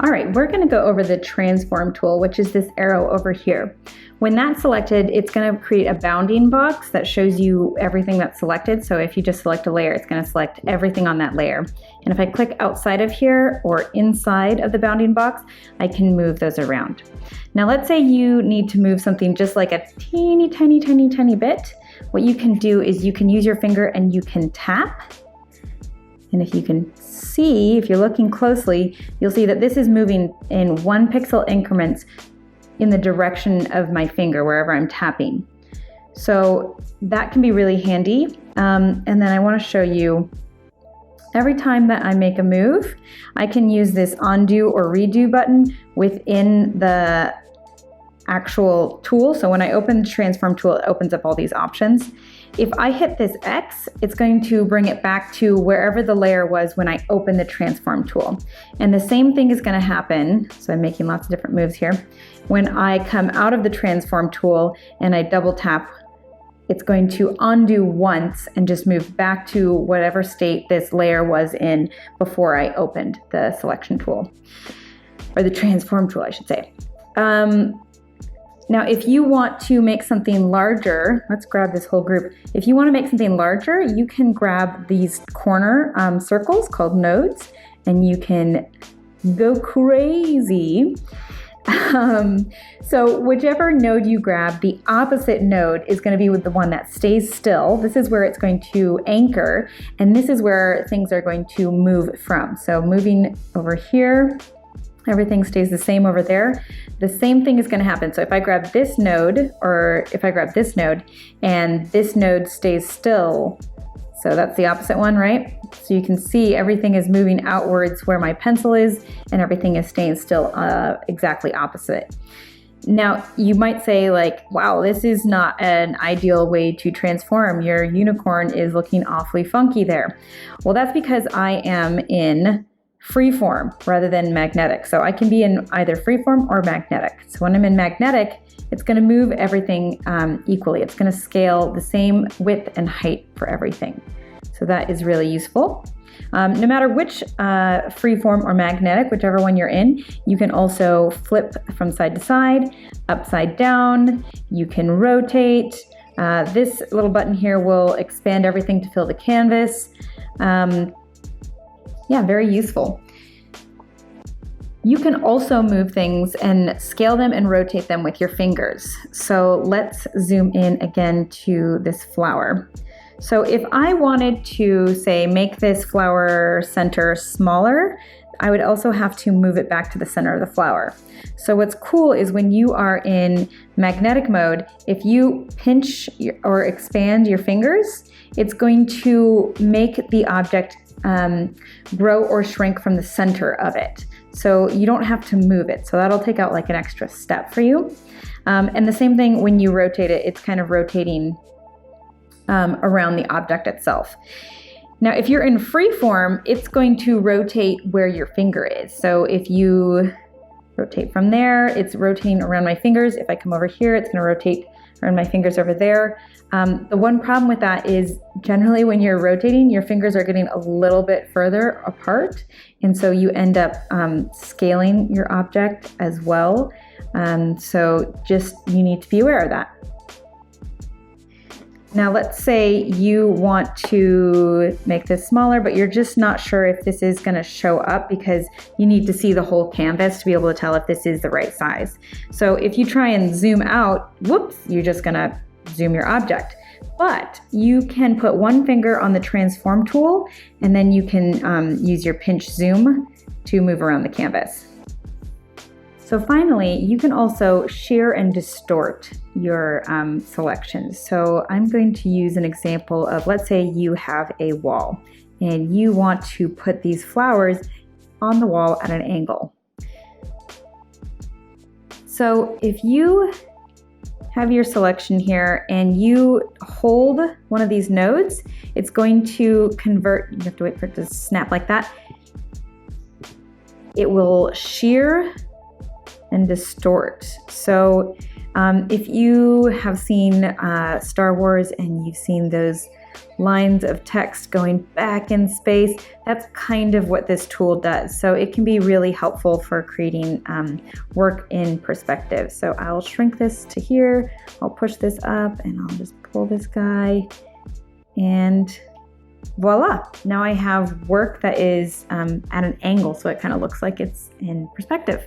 All right, we're gonna go over the transform tool, which is this arrow over here. When that's selected, it's gonna create a bounding box that shows you everything that's selected. So if you just select a layer, it's gonna select everything on that layer. And if I click outside of here or inside of the bounding box, I can move those around. Now let's say you need to move something just like a teeny, tiny, tiny, tiny bit. What you can do is you can use your finger and you can tap. And if you can see, if you're looking closely, you'll see that this is moving in 1 pixel increments in the direction of my finger, wherever I'm tapping. So that can be really handy. And then I want to show you, every time that I make a move, I can use this undo or redo button within the actual tool. So when I open the transform tool, it opens up all these options. If I hit this X, it's going to bring it back to wherever the layer was when I opened the transform tool. And the same thing is going to happen, so I'm making lots of different moves here. When I come out of the transform tool and I double tap, it's going to undo once and just move back to whatever state this layer was in before I opened the selection tool, or the transform tool, I should say. Now, if you want to make something larger, let's grab this whole group. If you want to make something larger, you can grab these corner circles called nodes, and you can go crazy. So whichever node you grab, the opposite node is going to be with the one that stays still. This is where it's going to anchor, and this is where things are going to move from. So moving over here, everything stays the same over there. The same thing is going to happen. So if I grab this node, or if I grab this node, and this node stays still, so that's the opposite one, right? So you can see everything is moving outwards where my pencil is, and everything is staying still exactly opposite. Now, you might say like, wow, this is not an ideal way to transform. Your unicorn is looking awfully funky there. Well, that's because I am in freeform rather than magnetic. So I can be in either freeform or magnetic. So when I'm in magnetic, it's going to move everything equally. It's going to scale the same width and height for everything. So that is really useful. No matter which freeform or magnetic, whichever one you're in, you can also flip from side to side, upside down. You can rotate. This little button here will expand everything to fill the canvas. Yeah, very useful. You can also move things and scale them and rotate them with your fingers. So let's zoom in again to this flower. So if I wanted to, say, make this flower center smaller, I would also have to move it back to the center of the flower. So what's cool is when you are in magnetic mode, if you pinch or expand your fingers, it's going to make the object grow or shrink from the center of it. So you don't have to move it. So that'll take out like an extra step for you. And the same thing when you rotate it, it's kind of rotating around the object itself. Now, if you're in free form, it's going to rotate where your finger is. So if you rotate from there, it's rotating around my fingers. If I come over here, it's going to rotate around my fingers over there. The one problem with that is generally when you're rotating, your fingers are getting a little bit further apart. And so you end up scaling your object as well. So just, you need to be aware of that. Now let's say you want to make this smaller, but you're just not sure if this is going to show up because you need to see the whole canvas to be able to tell if this is the right size. So if you try and zoom out, whoops, you're just going to zoom your object. But you can put one finger on the transform tool, and then you can use your pinch zoom to move around the canvas. So finally, you can also shear and distort your selections. So I'm going to use an example of, let's say you have a wall and you want to put these flowers on the wall at an angle. So if you have your selection here and you hold one of these nodes, it's going to convert, you have to wait for it to snap like that. It will shear and distort. So if you have seen Star Wars and you've seen those lines of text going back in space. That's kind of what this tool does. So it can be really helpful for creating work in perspective. So I'll shrink this to here. I'll push this up and I'll just pull this guy, and voila. Now I have work that is at an angle, so it kind of looks like it's in perspective.